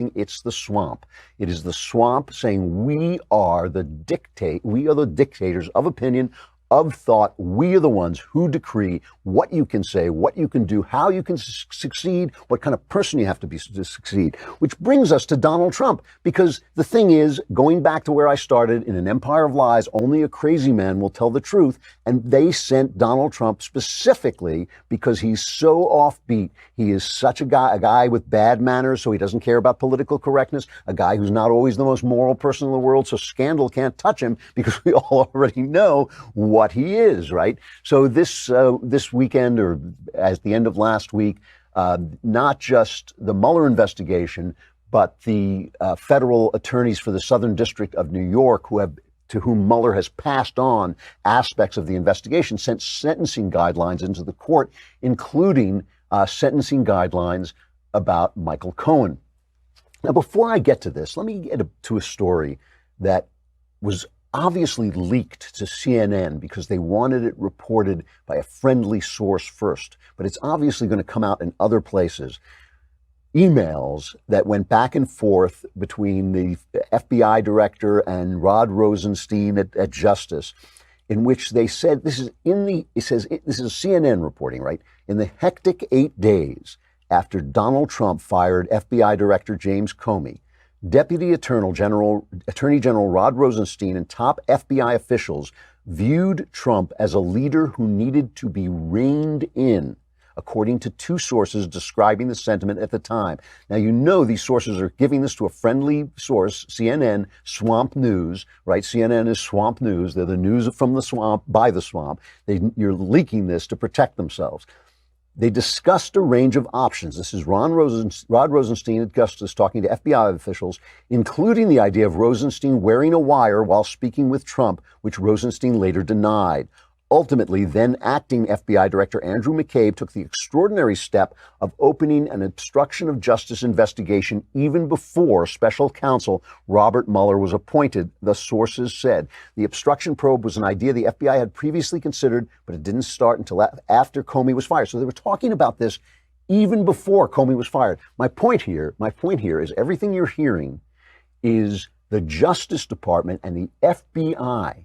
It's the swamp. It is the swamp saying we are the dictators of opinion, of thought. We are the ones who decree what you can say, what you can do, how you can succeed, what kind of person you have to be to succeed. Which brings us to Donald Trump, because the thing is, going back to where I started, in an empire of lies, only a crazy man will tell the truth. And they sent Donald Trump specifically because he's so offbeat. He is such a guy with bad manners, so he doesn't care about political correctness, a guy who's not always the most moral person in the world, so scandal can't touch him because we all already know what he is, right? So this weekend, or at the end of last week, not just the Mueller investigation, but the federal attorneys for the Southern District of New York, to whom Mueller has passed on aspects of the investigation, sent sentencing guidelines into the court, including sentencing guidelines about Michael Cohen. Now, before I get to this, let me get to a story that was obviously leaked to CNN because they wanted it reported by a friendly source first, but it's obviously going to come out in other places. Emails that went back and forth between the FBI director and Rod Rosenstein at Justice, in which they said, this is CNN reporting, right? In the hectic 8 days after Donald Trump fired FBI Director James Comey, Deputy Attorney General Rod Rosenstein and top FBI officials viewed Trump as a leader who needed to be reined in, according to two sources describing the sentiment at the time. Now, you know these sources are giving this to a friendly source, CNN, Swamp News, right? CNN is Swamp News. They're the news from the swamp, by the swamp. You're leaking this to protect themselves. They discussed a range of options. This is Rod Rosenstein at Justice talking to FBI officials, including the idea of Rosenstein wearing a wire while speaking with Trump, which Rosenstein later denied. Ultimately, then acting FBI Director Andrew McCabe took the extraordinary step of opening an obstruction of justice investigation even before special counsel Robert Mueller was appointed, the sources said. The obstruction probe was an idea the FBI had previously considered, but it didn't start until after Comey was fired. So they were talking about this even before Comey was fired. My point here is everything you're hearing is the Justice Department and the FBI,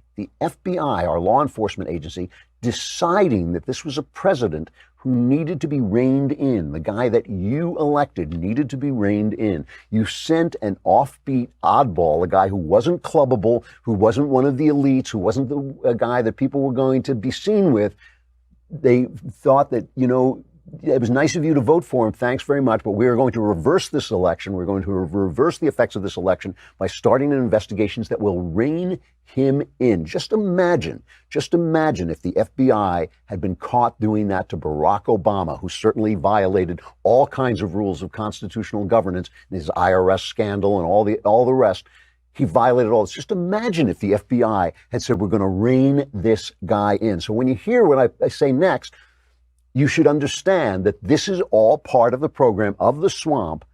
our law enforcement agency, deciding that this was a president who needed to be reined in. The guy that you elected needed to be reined in. You sent an offbeat oddball, a guy who wasn't clubbable, who wasn't one of the elites, who wasn't a guy that people were going to be seen with. They thought that, it was nice of you to vote for him. Thanks very much. But we are going to reverse this election. We're going to reverse the effects of this election by starting investigations that will rein him in. Just imagine if the FBI had been caught doing that to Barack Obama, who certainly violated all kinds of rules of constitutional governance in his IRS scandal and all the rest. He violated all this. Just imagine if the FBI had said, we're going to rein this guy in. So when you hear what I say next, you should understand that this is all part of the program of the swamp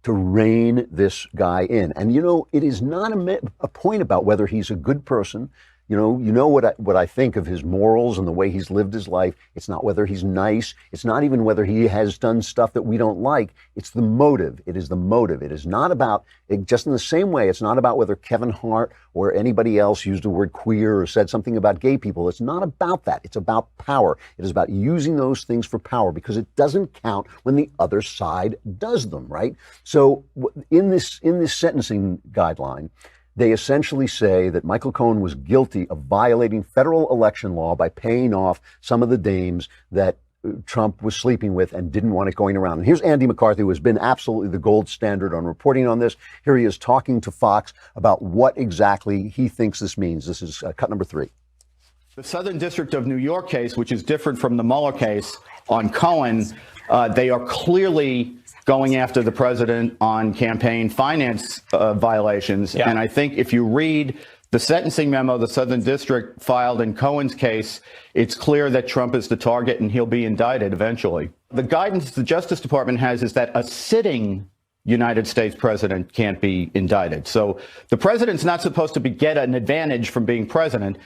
to rein this guy in. And, it is not a point about whether he's a good person. You know what I think of his morals and the way he's lived his life. It's not whether he's nice. It's not even whether he has done stuff that we don't like. It's the motive. It is the motive. It is not about, just in the same way, it's not about whether Kevin Hart or anybody else used the word queer or said something about gay people. It's not about that. It's about power. It is about using those things for power because it doesn't count when the other side does them, right? So in this sentencing guideline, they essentially say that Michael Cohen was guilty of violating federal election law by paying off some of the dames that Trump was sleeping with and didn't want it going around. And here's Andy McCarthy, who has been absolutely the gold standard on reporting on this. Here he is talking to Fox about what exactly he thinks this means. This is cut number 3. The Southern District of New York case, which is different from the Mueller case on Cohen, they are clearly going after the president on campaign finance violations. Yeah. And I think if you read the sentencing memo the Southern District filed in Cohen's case, it's clear that Trump is the target and he'll be indicted eventually. The guidance the Justice Department has is that a sitting United States president can't be indicted. So the president's not supposed to get an advantage from being president.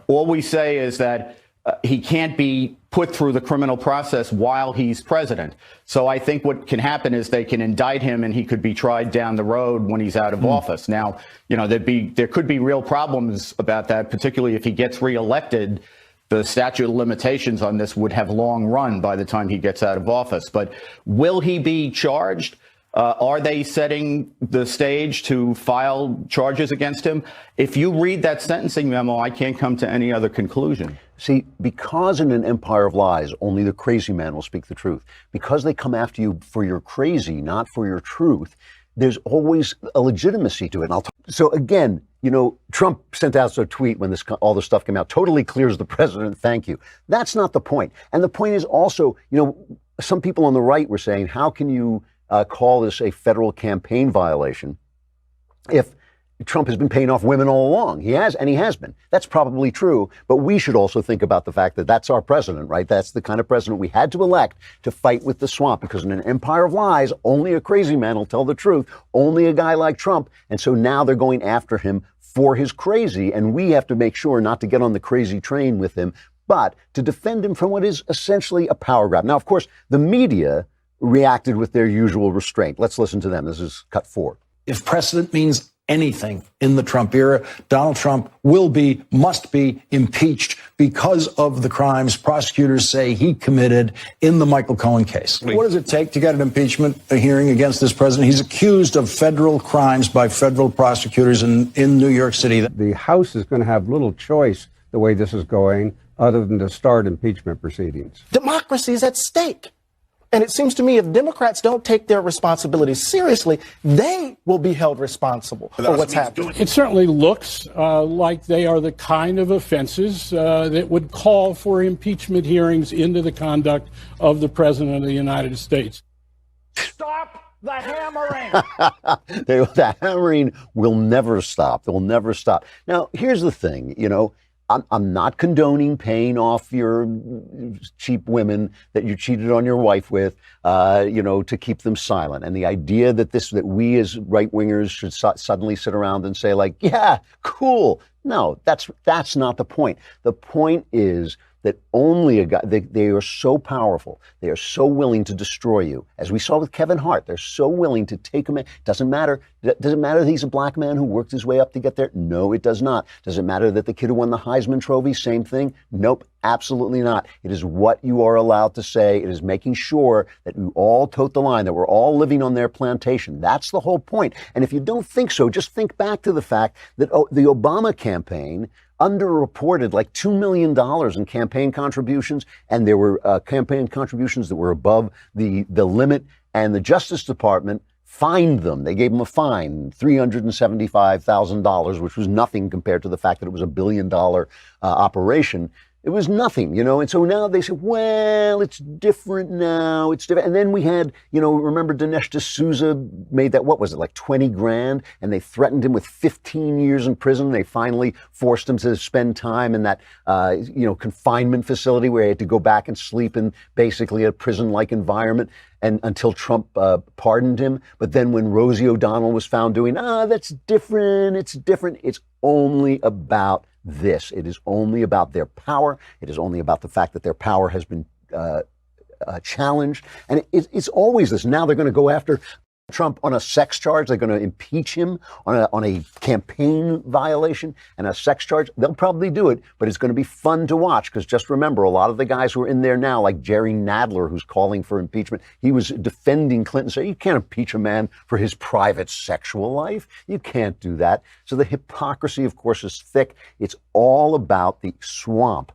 All we say is that he can't be put through the criminal process while he's president. So I think what can happen is they can indict him and he could be tried down the road when he's out of office. Now, there could be real problems about that, particularly if he gets reelected. The statute of limitations on this would have long run by the time he gets out of office. But will he be charged? Are they setting the stage to file charges against him? If you read that sentencing memo, I can't come to any other conclusion. See, because in an empire of lies, only the crazy man will speak the truth. Because they come after you for your crazy, not for your truth, there's always a legitimacy to it. So again, Trump sent out a tweet when all this stuff came out, totally clears the president, thank you. That's not the point. And the point is also, some people on the right were saying, how can you call this a federal campaign violation if Trump has been paying off women all along? He has, and he has been. That's probably true, but we should also think about the fact that that's our president, right? That's the kind of president we had to elect to fight with the swamp, because in an empire of lies, only a crazy man will tell the truth, only a guy like Trump. And so now they're going after him for his crazy, and we have to make sure not to get on the crazy train with him, but to defend him from what is essentially a power grab. Now, of course, the media reacted with their usual restraint. Let's listen to them. This is cut 4. If precedent means anything in the Trump era, Donald Trump must be impeached because of the crimes prosecutors say he committed in the Michael Cohen case. What does it take to get an impeachment hearing against this president? He's accused of federal crimes by federal prosecutors in New York City. The House is going to have little choice the way this is going other than to start impeachment proceedings. Democracy is at stake. And it seems to me if Democrats don't take their responsibilities seriously, they will be held responsible for what's happening. It certainly looks like they are the kind of offenses that would call for impeachment hearings into the conduct of the President of the United States. Stop the hammering! The hammering will never stop. It will never stop. Now, here's the thing, I'm not condoning paying off your cheap women that you cheated on your wife with, to keep them silent. And the idea that we as right wingers should suddenly sit around and say like, yeah, cool. No, that's not the point. The point is that only a guy, they are so powerful. They are so willing to destroy you. As we saw with Kevin Hart, they're so willing to take him in. Doesn't matter. Does it matter that he's a black man who worked his way up to get there? No, it does not. Does it matter that the kid who won the Heisman Trophy, same thing? Nope, absolutely not. It is what you are allowed to say. It is making sure that you all tote the line, that we're all living on their plantation. That's the whole point. And if you don't think so, just think back to the fact that the Obama campaign underreported like $2 million in campaign contributions, and there were campaign contributions that were above the limit, and the Justice Department fined them. They gave them a fine, $375,000, which was nothing compared to the fact that it was a $1 billion operation. It was nothing, and so now they said, well, it's different now, it's different. And then we had, remember Dinesh D'Souza made that, what was it, like 20 grand? And they threatened him with 15 years in prison. They finally forced him to spend time in that, confinement facility where he had to go back and sleep in basically a prison-like environment, and until Trump pardoned him. But then when Rosie O'Donnell was found doing, that's different, it's different. It's only about this. It is only about their power. It is only about the fact that their power has been challenged. And it's always this. Now they're going to go after Trump on a sex charge. They're going to impeach him on a campaign violation and a sex charge. They'll probably do it, but it's going to be fun to watch, because just remember, a lot of the guys who are in there now, like Jerry Nadler, who's calling for impeachment, he was defending Clinton, saying you can't impeach a man for his private sexual life. You can't do that. So the hypocrisy, of course, is thick. It's all about the swamp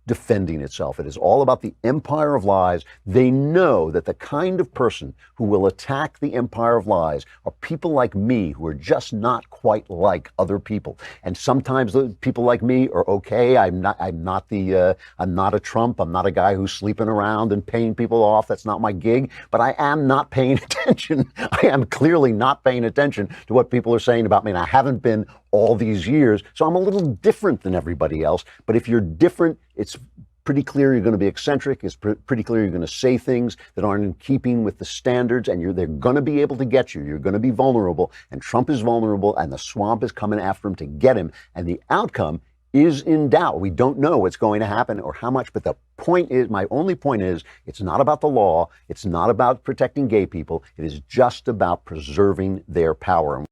defending itself. It is all about the empire of lies. They know that the kind of person who will attack the empire of lies are people like me, who are just not quite like other people. And sometimes the people like me are okay. I'm not a Trump. I'm not a guy who's sleeping around and paying people off. That's not my gig. But I am not paying attention. I am clearly not paying attention to what people are saying about me. And I haven't been all these years. So I'm a little different than everybody else. But if you're different, it's pretty clear you're going to be eccentric. It's pretty clear you're going to say things that aren't in keeping with the standards, and they're going to be able to get you. You're going to be vulnerable, and Trump is vulnerable, and the swamp is coming after him to get him. And the outcome is in doubt. We don't know what's going to happen or how much, but the point is, my only point is, it's not about the law. It's not about protecting gay people. It is just about preserving their power.